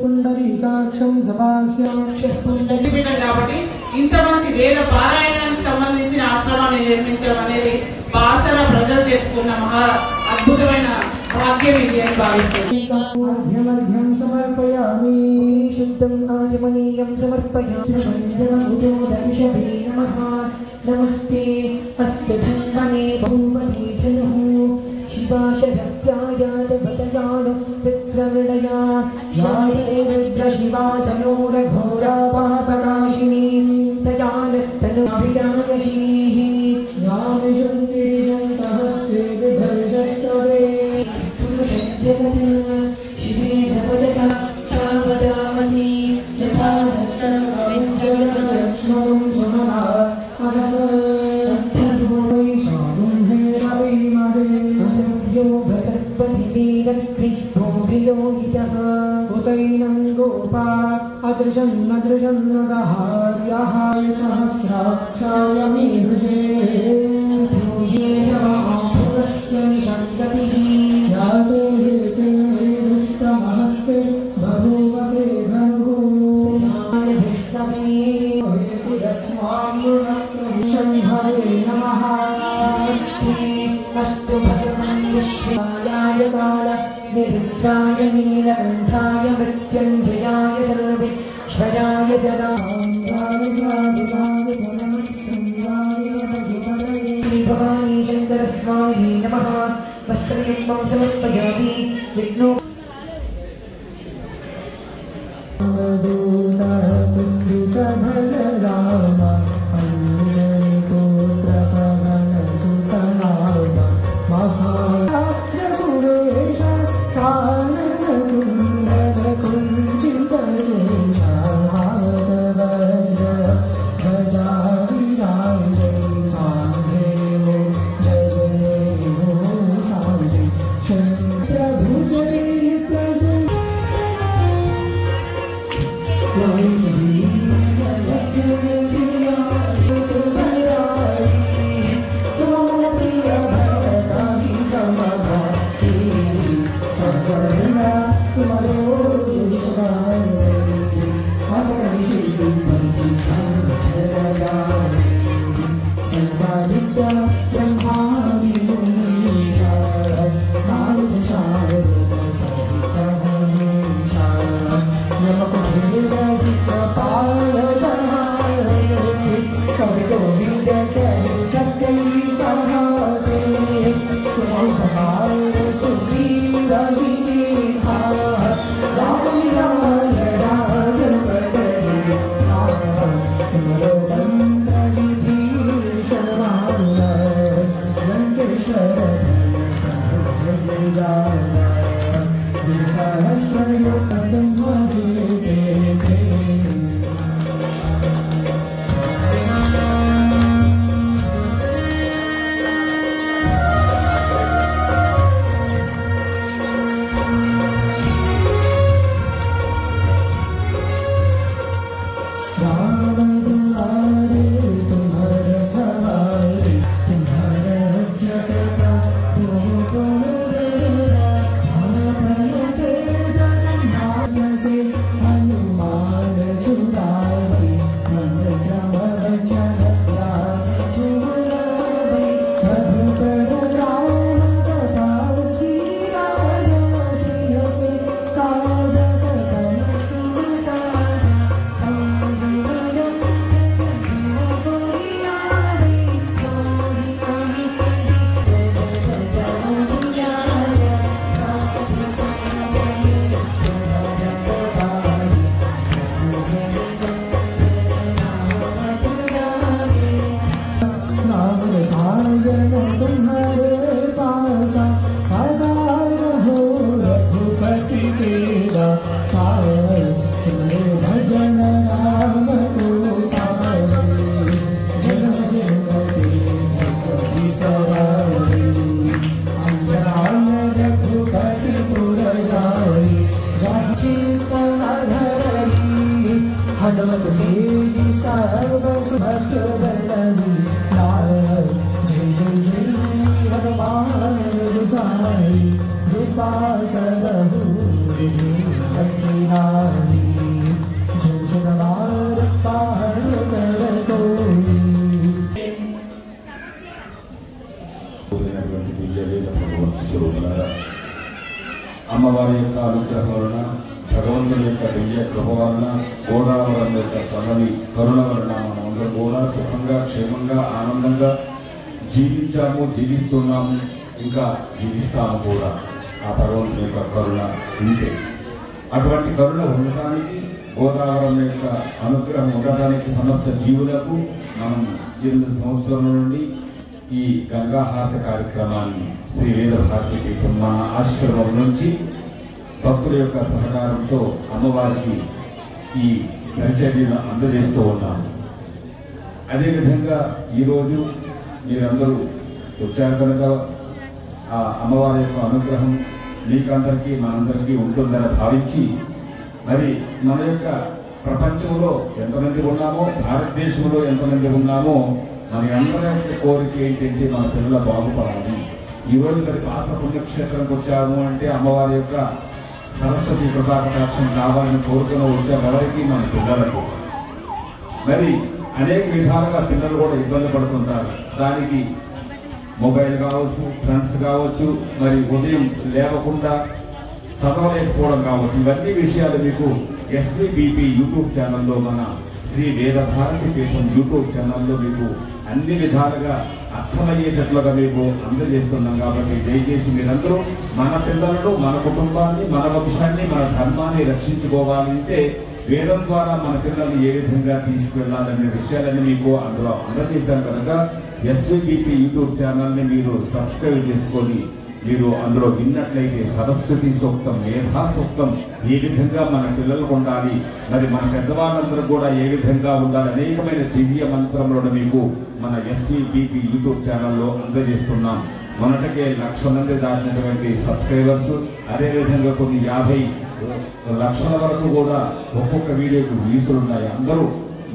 పుండరీకాక్షం సభాఖ్యాక్షపుండరీపీఠం కాబట్టి ఇంత మంచి వేద పారాయణానికి సంబంధించిన ఆశ్రమాన్ని నిర్మించడం అనేది బాసర ప్రజలు చేసుకున్న మహా అద్భుతమైన భాగ్యం ఇది అని భావిస్తున్నాను. సమర్పయామి శుద్ధం ఆచమనీయం సమర్పయామి. నమస్తే అస్తు ధన్వనే భూమతి ధనుః शिवाशरत्यायादवतयानो रुद्रविडया याये रुद्रशिवातनोरघोरा पापकाशिनी तयानस्तनुभिरामशीः यामयुन्तिरिजन्तहस्ते विभर्जस्तवे पुरुषजगत् शिवेदवदसा सावदामसि यथा नस्तनमविन्द्रलक्ष्मौ सुमना उतैनं गोपा अदृशन्नदृशन्नगहार्यः सहस्राक्षाय मे भुजे भूयेनमाश्रुतस्य निषङ्गतिः याते हेते दुष्टमहस्ते बभूव ते धनुः शम्भवे नमः. अस्तु भगवन् विश्वाय काल निरुद्राय नीलकण्ठाय मृत्युञ्जयाय सर्वेश्वराय सदा श्री भवानी शंकर स्वामिने नमः. वस्त्रयुग्मं समर्पयामि. विघ्नो हनुमत सेवी सर्व सुभद्र बलि जय जय जय हनुमान गुसाई कृपा करहु लक्ष्मीनारायण యొక్క దివ్య కృప వలన గోదావరం యొక్క చల్లని కరుణ వలన మనమందరం కూడా సుఖంగా క్షేమంగా ఆనందంగా జీవించాము, జీవిస్తున్నాము, ఇంకా జీవిస్తాము కూడా. ఆ భగవంతుని యొక్క కరుణ ఉంటే అటువంటి కరుణ ఉండటానికి గోదావరం యొక్క అనుగ్రహం ఉండటానికి సమస్త జీవులకు మనం 8 సంవత్సరాల నుండి ఈ గంగాహారతి కార్యక్రమాన్ని శ్రీ వేద భారతి పీఠం మన ఆశ్రమం నుంచి భక్తుల యొక్క సహకారంతో అమ్మవారికి ఈ పరిచర్యను అందజేస్తూ ఉన్నాము. అదేవిధంగా ఈరోజు మీరందరూ వచ్చారు కనుక ఆ అమ్మవారి యొక్క అనుగ్రహం మీకందరికీ మనందరికీ ఉంటుందని భావించి మరి మన యొక్క ప్రపంచంలో ఎంతమంది ఉన్నామో, భారతదేశంలో ఎంతమంది ఉన్నామో, మన అందరి యొక్క కోరిక ఏంటంటే మన పిల్లల బాగుపడాలి. ఈరోజు మరి పాత పుణ్యక్షేత్రంకి వచ్చాము అంటే అమ్మవారి యొక్క సరస్వతి కృపాకటాక్షం కావాలని కోరుకుని వచ్చాము ఎవరికి, మన పిల్లలకు. మరి అనేక విధాలుగా పిల్లలు కూడా ఇబ్బంది పడుతుంటారు. దానికి మొబైల్ కావచ్చు, ఫ్రెండ్స్ కావచ్చు, మరి ఉదయం లేవకుండా చదవలేకపోవడం కావచ్చు, ఇవన్నీ విషయాలు మీకు ఎస్విబిపి యూట్యూబ్ ఛానల్లో, మన శ్రీ వేద భారతి పీఠం యూట్యూబ్ ఛానల్లో మీకు అన్ని విధాలుగా అర్థమయ్యేటట్లుగా మీకు అందజేస్తున్నాం. కాబట్టి దయచేసి మీరందరూ మన పిల్లలను, మన కుటుంబాన్ని, మన వంశాన్ని, మన ధర్మాన్ని రక్షించుకోవాలంటే వేదం ద్వారా మన పిల్లల్ని ఏ విధంగా తీసుకువెళ్ళాలనే విషయాలన్నీ మీకు అందులో అందజేశాం కనుక ఎస్విబిపి యూట్యూబ్ ఛానల్ని మీరు సబ్స్క్రైబ్ చేసుకొని మీరు అందులో విన్నట్లయితే సరస్వతి సూక్తం, మేధా సూక్తం ఏ విధంగా మన పిల్లలకు ఉండాలి, మరి మన పెద్దవాళ్ళందరూ కూడా ఏ విధంగా ఉండాలి, అనేకమైన దివ్య మంత్రములను మీకు మన ఎస్విబిపి యూట్యూబ్ ఛానల్లో అందజేస్తున్నాం. మొన్నటికే 1,00,000 మంది దాటినటువంటి సబ్స్క్రైబర్స్, అదేవిధంగా కొన్ని 50 లక్షల వరకు కూడా ఒక్కొక్క వీడియోకి వ్యూస్లు ఉన్నాయి. అందరూ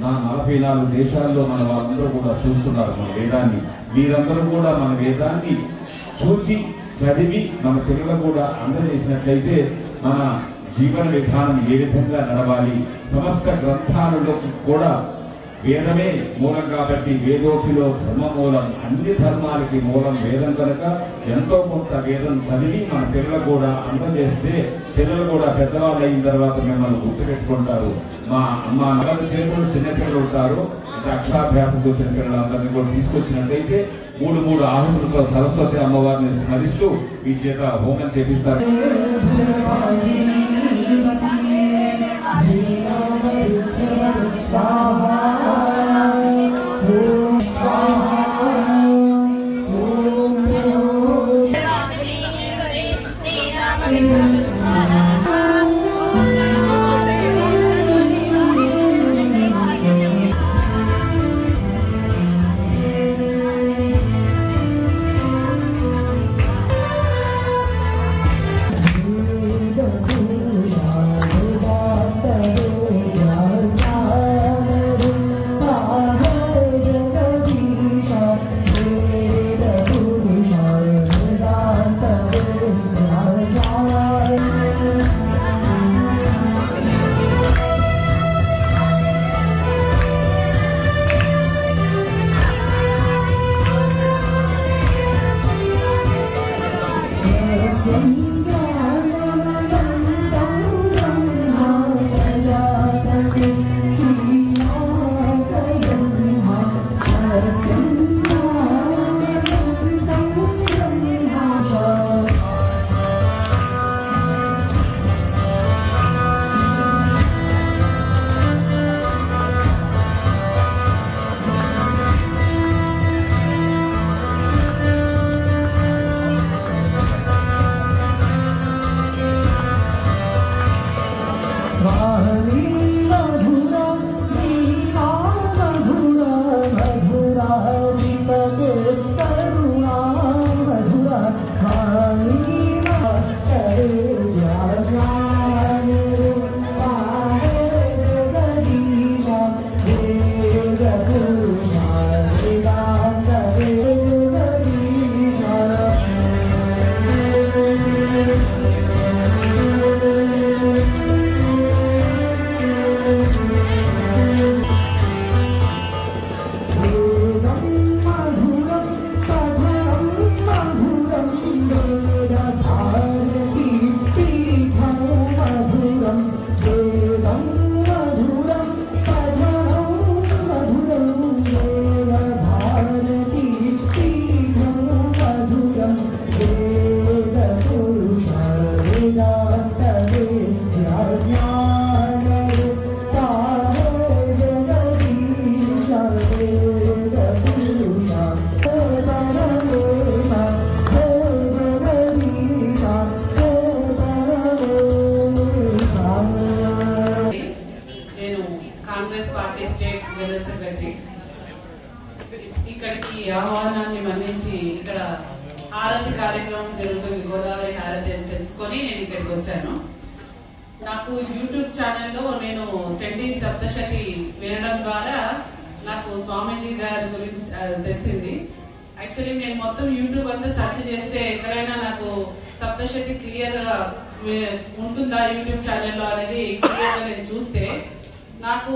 44 దేశాల్లో మన వాళ్ళందరూ కూడా చూస్తున్నారు మన వేదాన్ని. మీరందరూ కూడా మన వేదాన్ని చూచి చదివి మన పిల్లలు కూడా అందజేసినట్లయితే మన జీవన విధానం ఏ విధంగా నడవాలి, సమస్త గ్రంథాలలో కూడా వేదమే మూలం కాబట్టి వేదోపిలో ధర్మ మూలం, అన్ని ధర్మాలకి మూలం వేదం కనుక ఎంతో కొంత వేదం చదివి మన పిల్లలు కూడా అందజేస్తే పిల్లలు కూడా పెద్దవాళ్ళు అయిన తర్వాత మిమ్మల్ని గుర్తుపెట్టుకుంటారు. మా అమ్మ 4 చేతులు చిన్నపిల్లలు ఉంటారు, అక్షరాభ్యాసంతో చిన్నపిల్లలు అందరినీ కూడా తీసుకొచ్చినట్లయితే 3 ఆహుతులతో సరస్వతి అమ్మవారిని స్మరిస్తూ ఈ చేత హోమం చేపిస్తారు. General secretary. ఇక్కడికి ఆహ్వానాన్ని మన్నించి ఇక్కడ హారతి కార్యక్రమం జరుగుతుంది, గోదావరి హారతి అని తెలుసుకొని నేను ఇక్కడికి వచ్చాను. నాకు యూట్యూబ్ ఛానల్లో నేను చండీ సప్తశతి వినడం ద్వారా నాకు స్వామీజీ గారి గురించి తెలిసింది. యాక్చువల్లీ నేను మొత్తం యూట్యూబ్ అంతా సెర్చ్ చేస్తే ఎక్కడైనా నాకు సప్తశతి క్లియర్ గా ఉంటుందా యూట్యూబ్ ఛానల్లో అనేది క్లియర్ గా నేను చూస్తే నాకు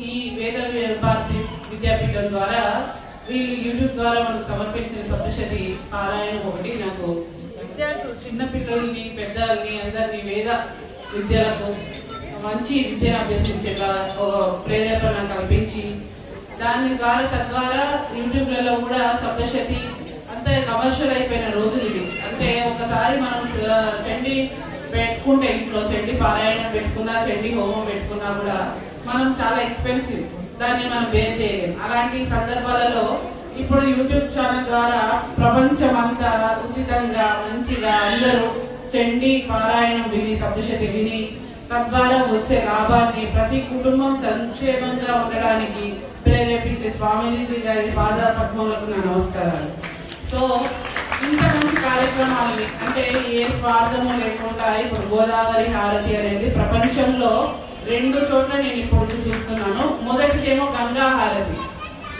ఈ వేద భారతి విద్యాపీఠం ద్వారా వీళ్ళు యూట్యూబ్ ద్వారా మనకు సమర్పించిన సప్తశతి పారాయణం ఒకటి నాకు విద్యార్థులు చిన్న పిల్లల్ని పెద్దల్ని అందరినీ వేద విద్యలకు మంచి విద్యను అభ్యసించేలా ఒక ప్రేరేపణ కల్పించి దాని ద్వారా తద్వారా యూట్యూబ్లలో కూడా సప్తశతి అంతే కమర్షియల్ అయిపోయిన రోజులు ఇవి. అంటే ఒకసారి మనం చండీ పెట్టుకుంటే ఇంట్లో చండీ పారాయణం పెట్టుకున్నా చండీ హోమం పెట్టుకున్నా కూడా మనం చాలా ఎక్స్పెన్సివ్, దాన్ని మనం బేర్ చేయలేం. అలాంటి సందర్భాలలో ఇప్పుడు యూట్యూబ్ ఛానల్ ద్వారా ప్రపంచం అంతా ఉచితంగా మంచిగా అందరూ చండీ పారాయణం విని సప్తశతి విని తద్వారా వచ్చే లాభాన్ని ప్రతి కుటుంబం సంక్షేమంగా ఉండడానికి ప్రేరేపించే స్వామీజీ గారి పాద పద్మములకు నా నమస్కారాలు. సో ఇంత మంచి కార్యక్రమాలని అంటే ఏ స్వార్థము లేకుండా ఇప్పుడు గోదావరి హారతి అనేది ప్రపంచంలో 2 చోట్ల నేను ఇప్పుడు చూస్తున్నాను. మొదటిదేమో గంగా హారతి.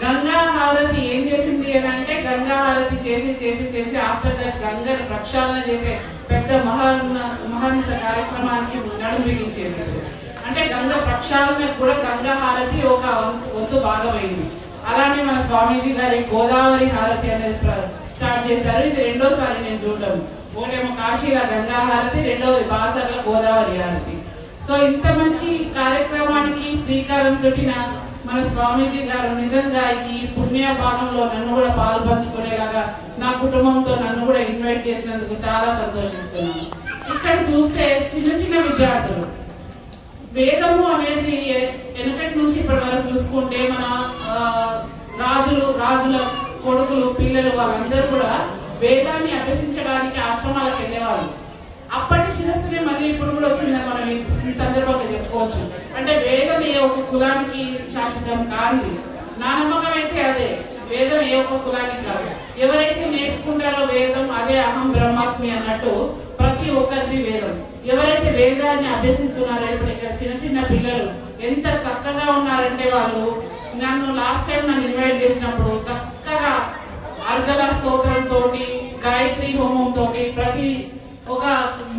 గంగా హారతి ఏం చేసింది అని అంటే గంగా హారతి చేసి చేసి చేసి ఆఫ్టర్ దట్ గంగను ప్రక్షాళన చేసే పెద్ద మహాన్నత కార్యక్రమానికి నడుం బిగించేది. అంటే గంగ ప్రక్షాళనకు కూడా గంగా హారతి ఒక వంతు భాగమైంది. అలానే మన స్వామీజీ గారి గోదావరి హారతి అనేది స్టార్ట్ చేశారు. ఇది 2వ సారి నేను చూడడం. ఒకటేమో కాశీల గంగా హారతి, 2వది బాసర్ల గోదావరి హారతి. సో ఇంత మంచి కార్యక్రమానికి శ్రీకారం చుట్టిన మన స్వామీజీ గారు నిజంగా ఈ పుణ్య భాగంలో నన్ను కూడా పాల్పంచుకునేలాగా నా కుటుంబంతో నన్ను కూడా ఇన్వైట్ చేసినందుకు చాలా సంతోషిస్తున్నాను. ఇక్కడ చూస్తే చిన్న చిన్న విద్యార్థులు వేదము అనేది వెనకటి నుంచి ఇప్పటి వరకు చూసుకుంటే మన రాజుల కొడుకులు పిల్లలు వాళ్ళందరూ కూడా వేదాన్ని అభ్యసించడానికి ఆశ్రమాలకు వెళ్ళేవాళ్ళు. అప్పటి శిరస్సునే మళ్ళీ ఇప్పుడు కూడా వచ్చిందని మనం ఈ సందర్భంగా చెప్పుకోవచ్చు. అంటే వేదం ఏ ఒక కులానికి శాశ్వతం కాదు. నా నమ్మకం అయితే అదే, వేదం ఏ ఒక్క కులానికి కాదు. ఎవరైతే నేర్చుకుంటారో వేదం అదే అహం బ్రహ్మాస్మి అన్నట్టు ప్రతి ఒక్కరిది వేదం. ఎవరైతే వేదాన్ని అభ్యసిస్తున్నారో ఇప్పుడు ఇక్కడ చిన్న చిన్న పిల్లలు ఎంత చక్కగా ఉన్నారంటే వాళ్ళు నన్ను లాస్ట్ టైం నన్ను ఇన్వైట్ చేసినప్పుడు చక్కగా అర్గల స్తోత్రంతో గాయత్రి హోమంతో ప్రతి ఒక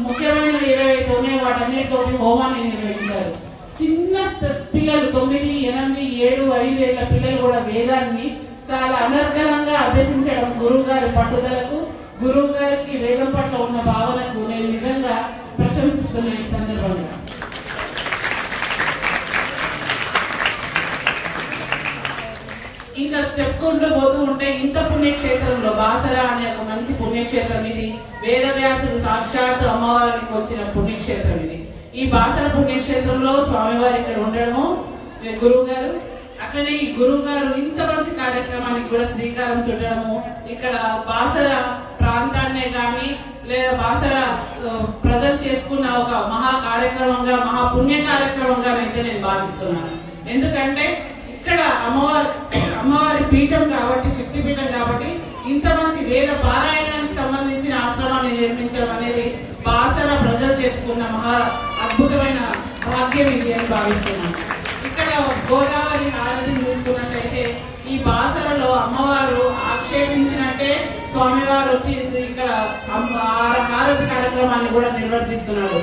ముఖ్యమైన ఏవైతే ఉన్నాయో వాటన్నిటితో హోమాన్ని నిర్వహించారు. చిన్న పిల్లలు 9, 8, 7, 5 ఏళ్ల పిల్లలు కూడా వేదాన్ని చాలా అనర్గళంగా అభ్యసించడం గురువు గారి పట్టుదలకు, గురువు గారికి వేదం పట్ల ఉన్న భావనకు నేను నిజంగా ప్రశంసిస్తున్నాను ఈ సందర్భంగా. ఇంకా చెప్పుకుంటూ పోతూ ఉంటే ఇంత పుణ్యక్షేత్రంలో బాసర అనే ఒక మంచి పుణ్యక్షేత్రం ఇది. వేదవ్యాసుడు సాక్షాత్ అమ్మవారికి వచ్చిన పుణ్యక్షేత్రం ఇది. ఈ బాసర పుణ్యక్షేత్రంలో స్వామివారి ఇక్కడ ఉండడము గురువు గారు, అట్లనే ఈ గురువు గారు ఇంత మంచి కార్యక్రమానికి కూడా శ్రీకారం చుట్టడము ఇక్కడ బాసర ప్రాంతాన్నే గాని లేదా బాసర ప్రజలు చేసుకున్న ఒక మహా కార్యక్రమంగా మహా పుణ్య కార్యక్రమంగా అయితే నేను భావిస్తున్నాను. ఎందుకంటే ఇక్కడ అమ్మవారి పీఠం కాబట్టి, శక్తి పీఠం కాబట్టి ఇంత మంచి వేద పారాయణానికి సంబంధించిన ఆశ్రమాన్ని నిర్మించడం అనేది బాసర ప్రజలు చేసుకున్న మహా అద్భుతమైన భాగ్యం ఇది అని భావిస్తున్నాను. ఇక్కడ గోదావరి హారతి చూసుకున్నట్లయితే ఈ బాసరలో అమ్మవారు ఆక్షేపించినట్టే స్వామివారు వచ్చి ఇక్కడ హారతి కార్యక్రమాన్ని కూడా నిర్వర్తిస్తున్నారు.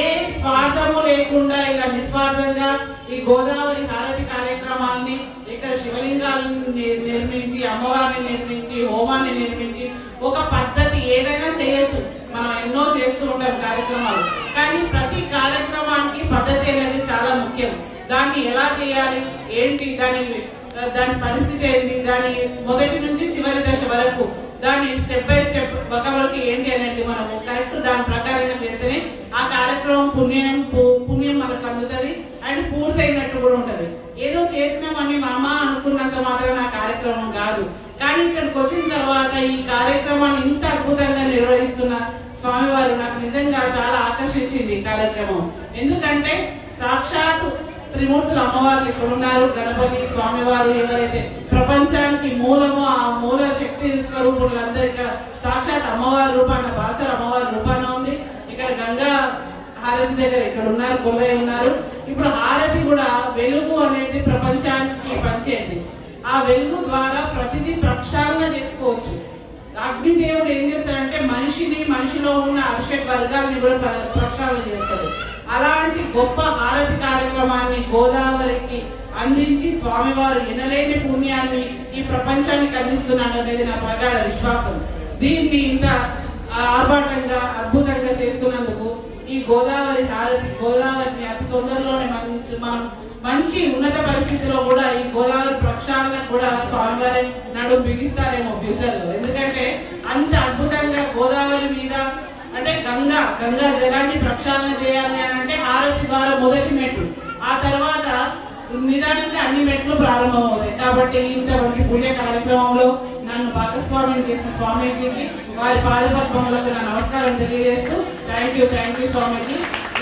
ఏ స్వార్థము లేకుండా ఇలా నిస్వార్థంగా ఈ గోదావరి హారతి కార్యక్రమాల్ని ఇక్కడ శివలింగాలను నిర్మించి, అమ్మవారిని నిర్మించి, హోమాన్ని నిర్మించి ఒక పద్ధతి ఏదైనా చేయొచ్చు. మనం ఎన్నో చేస్తూ ఉంటాం కార్యక్రమాలు, కానీ ప్రతి కార్యక్రమానికి పద్ధతి అనేది చాలా ముఖ్యం. దాన్ని ఎలా చేయాలి, ఏంటి, దాని పరిస్థితి ఏంటి, దాని మొదటి నుంచి చివరి దశ వరకు దాని స్టెప్ బై స్టెప్ ఒకరికి ఏంటి అనేది మనము కరెక్ట్ దాని ప్రకారంగా చేస్తేనే ఆ కార్యక్రమం పుణ్యం మనకు అందుతుంది అండ్ పూర్తయినట్టు కూడా ఉంటది. ఏదో చేసినామని మా అమ్మ అనుకున్నంత మాత్రం ఆ కార్యక్రమం కాదు. కానీ ఇక్కడికి వచ్చిన తర్వాత ఈ కార్యక్రమాన్ని ఇంత అద్భుతంగా నిర్వహిస్తున్న స్వామివారు నాకు నిజంగా చాలా ఆకర్షించింది ఈ కార్యక్రమం. ఎందుకంటే సాక్షాత్ త్రిమూర్తులు అమ్మవారు ఇక్కడ ఉన్నారు. గణపతి స్వామివారు ఎవరైతే ప్రపంచానికి మూలము, ఆ మూల శక్తి స్వరూపులందరూ ఇక్కడ సాక్షాత్ అమ్మవారి రూపాన, బాసర అమ్మవారి రూపాన ఉంది. ఇక్కడ గంగా హారతి దగ్గర ఇక్కడ ఉన్నారు, కొలువై ఉన్నారు. ఇప్పుడు హారతి కూడా వెలుగు అనేది ప్రపంచానికి పంచేది. ఆ వెలుగు ద్వారా ప్రతిదీ ప్రక్షాళన చేసుకోవచ్చు. అగ్నిదేవుడు ఏం చేస్తాడంటే మనిషిలో ఉన్న అర్షట్ వర్గాలని కూడా ప్రక్షాళన చేస్తాడు. అలాంటి గొప్ప హారతి కార్యక్రమాన్ని గోదావరికి అందించి స్వామివారు వినలేని పుణ్యాన్ని ఈ ప్రపంచానికి అందిస్తున్నాడు అనేది నా ప్రగాఢ విశ్వాసం. దీన్ని ఇంత ఆర్భాటంగా అద్భుతంగా చేస్తున్నందుకు ఈ గోదావరి హారతి, గోదావరిని అతి తొందరలోనే మనం మంచి ఉన్నత పరిస్థితిలో కూడా ఈ గోదావరి ప్రక్షాళనకు కూడా స్వామివారి నడుము బిగిస్తారేమో ఫ్యూచర్ లో. ఎందుకంటే అంత అద్భుతంగా గోదావరి మీద అంటే గంగా జలాన్ని ప్రక్షాళన చేయాలి అని అంటే హారతి ద్వారా మొదటి మెట్టు, ఆ తర్వాత నిదానంగా అన్ని మెట్లు ప్రారంభమవుతాయి. కాబట్టి ఇంత మంచి పుణ్య కార్యక్రమంలో నన్ను భాగస్వామ్యం చేసిన స్వామీజీకి, వారి పాదపద్మములకు నా నమస్కారం తెలియజేస్తూ థ్యాంక్ యూ స్వామీజీ.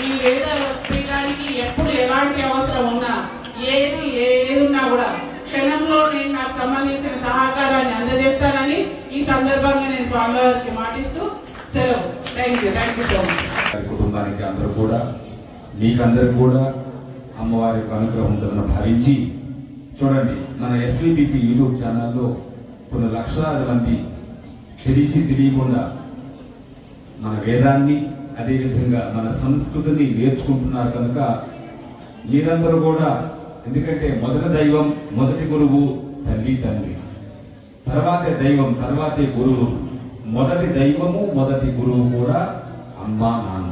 ఈ వేద పీఠానికి ఎప్పుడు ఎలాంటి అవసరం ఉన్నా, ఏది ఉన్నా కూడా క్షణంలో నేను నాకు సంబంధించిన సహకారాన్ని అందజేస్తానని ఈ సందర్భంగా నేను స్వామివారికి మాటిస్తూ సెలవు. Thank you so much. కుటుంబానికి అందరూ కూడా, మీకందరూ కూడా అమ్మవారి అనుగ్రహం ఉంటుందని భావించి చూడండి, మన ఎస్విబిపి యూట్యూబ్ ఛానల్లో కొన్ని లక్షలాది మంది తెలియకుండా మన వేదాన్ని, అదేవిధంగా మన సంస్కృతిని నేర్చుకుంటున్నారు. కనుక మీరందరూ కూడా, ఎందుకంటే మొదటి దైవం, మొదటి గురువు తల్లి తండ్రి, తర్వాతే దైవం, తర్వాతే గురువు. మొదటి దైవము, మొదటి గురువు కూడా అమ్మ నాన్న,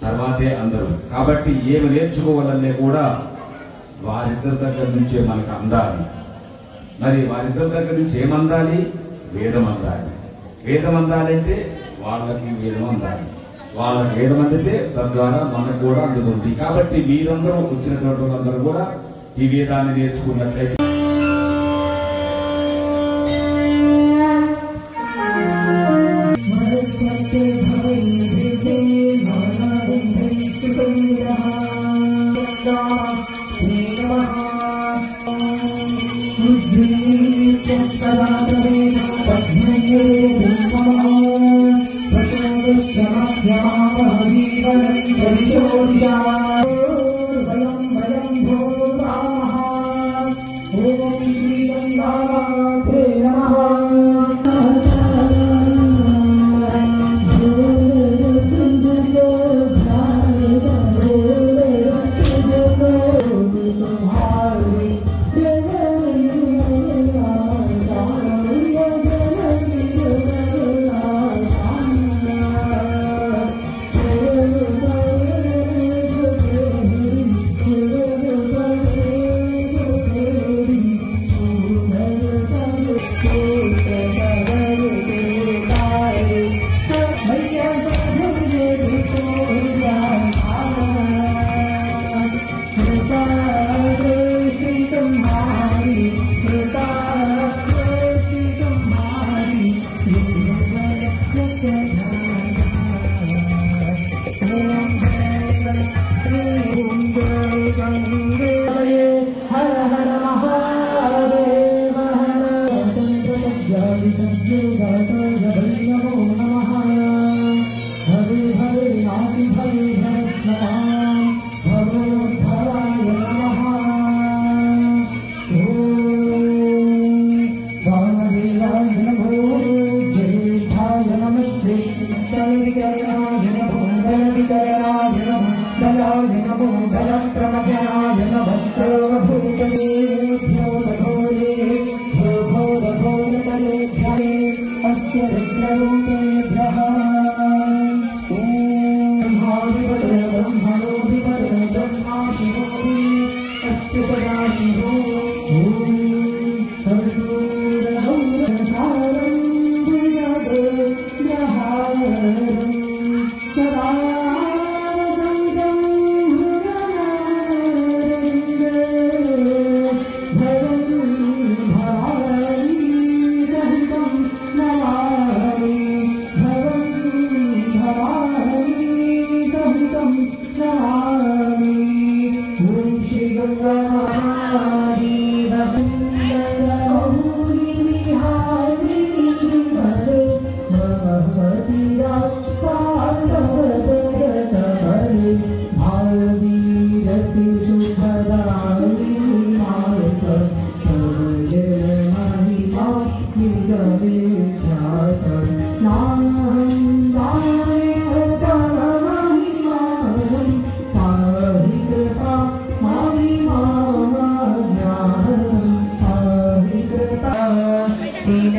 తర్వాతే అందరూ. కాబట్టి ఏమి నేర్చుకోవాలనే కూడా వారిద్దరి దగ్గర నుంచే మనకు అందాలి. మరి వారిద్దరి దగ్గర నుంచి ఏమందాలి? వేదం అందాలి. వేదం అందాలంటే వాళ్ళకి వేదం అందాలి, వాళ్ళకి వేదం అందితే తద్వారా మనకు కూడా అందుతుంది. కాబట్టి మీరందరూ వచ్చినటువంటి వాళ్ళందరూ కూడా ఈ వేదాన్ని నేర్చుకున్నట్లయితే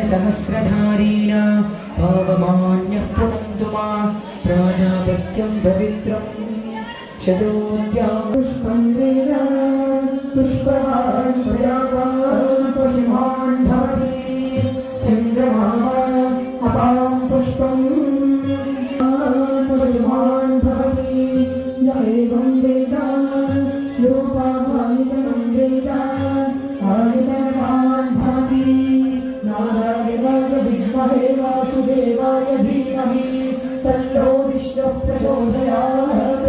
सहस्रधारीण भवमान्यः पुनन्तु मा प्राजापत्यं पवित्रं शतोद्यां पुष्पं वेद पुष्पवान् प्रयावान् पशुमान् भवति चन्द्रमा अपां पुष्पं पशुमान् भवति य एवं वेद लोपामायितं वेद आयतनवान् भवति विद्महे वासुदेवाय धीमहि तन्नो विष्णुः प्रचोदयात्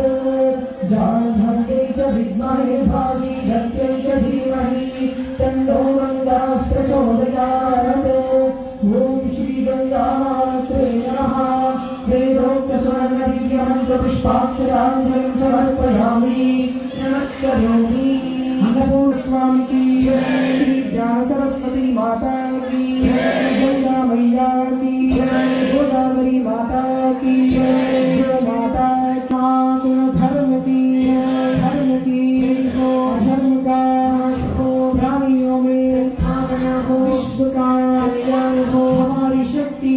जाह्नवे च विद्महे भागीरथ्यै च धीमहि तन्नो गङ्गाः प्रचोदयात् ॐ श्री गङ्गामात्रे नमः वेदोक्तस्वर्णदिव्यमन्त्रपुष्पाक्षराञ्जलिं समर्पयामि नमस्करोमि अन्नपूर्णा स्वामी की श्री ज्ञान सरस्वती माता की गंगा मैया की गोदावरी माता की माता धर्म की धर्म का प्राणियों में विश्व का हमारी शक्ति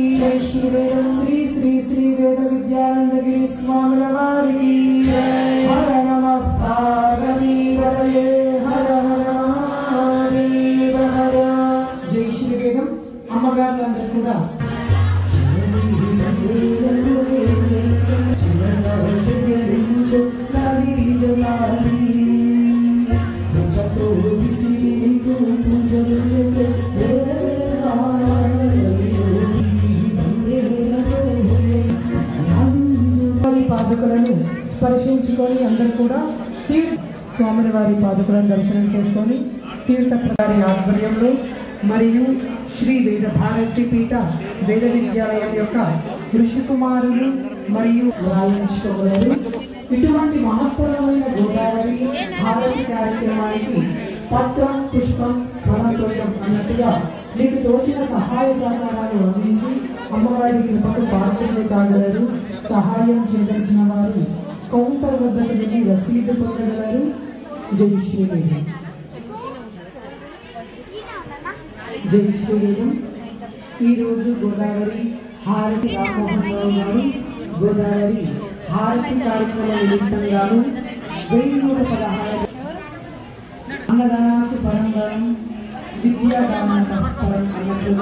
श्री श्री श्री वेद विद्यानंद गिरी स्वामी वारी की हर नमः पार्वती पतये हर हर महादेव हर जय श्री वेदम అమ్మగారులందరూ కూడా పాదుకలను స్పర్శించుకొని అందరూ కూడా స్వామి వారి పాదుకలను దర్శనం చేసుకొని తీర్థ ప్రకారి ఆధ్వర్యంలో మరియు శ్రీ వేద భారతి పీఠ వేద విద్యాలయం యొక్క ఋషి కుమారులు మరియు వాయించుకోగలరు. ఇటువంటి మహత్తరమైన గోదావరి భారతి కార్యక్రమానికి పత్రం పుష్పం ఫలతోయం అన్నట్టుగా మీకు తోచిన సహాయ సహకారాలు అందించి అమ్మవారి కృపకు పాత్రలు కాగలరు. సహాయం చేయదలిచిన వారు కౌంటర్ వద్దకు వెళ్ళి రసీదు పొందగలరు. జై శ్రీవేదం. జై శ్రీవేదం. ఈరోజు గోదావరి హారతి రామోహన్ రావు గారు గోదావరి హారతి కార్యక్రమ నిమిత్తంగాను 1116 అన్నదానానికి పరంగాను విద్యాదానానికి పరం అన్నట్టు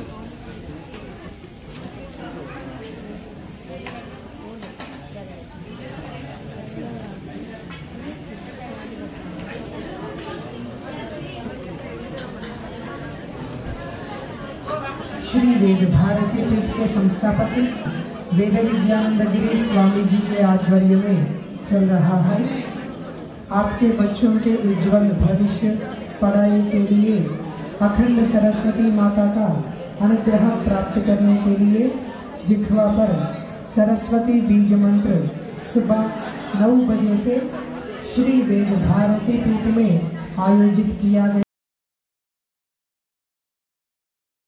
श्री वेद भारती पीठ के संस्थापक वेद विद्यानंद गिरी स्वामी जी के आध्वर्य में चल रहा है। आपके बच्चों के उज्जवल भविष्य पढ़ाई के लिए अखंड सरस्वती माता का अनुग्रह प्राप्त करने के लिए जिह्वा पर सरस्वती बीज मंत्र सुबह 9 बजे से श्री वेद भारती पीठ में आयोजित किया गया।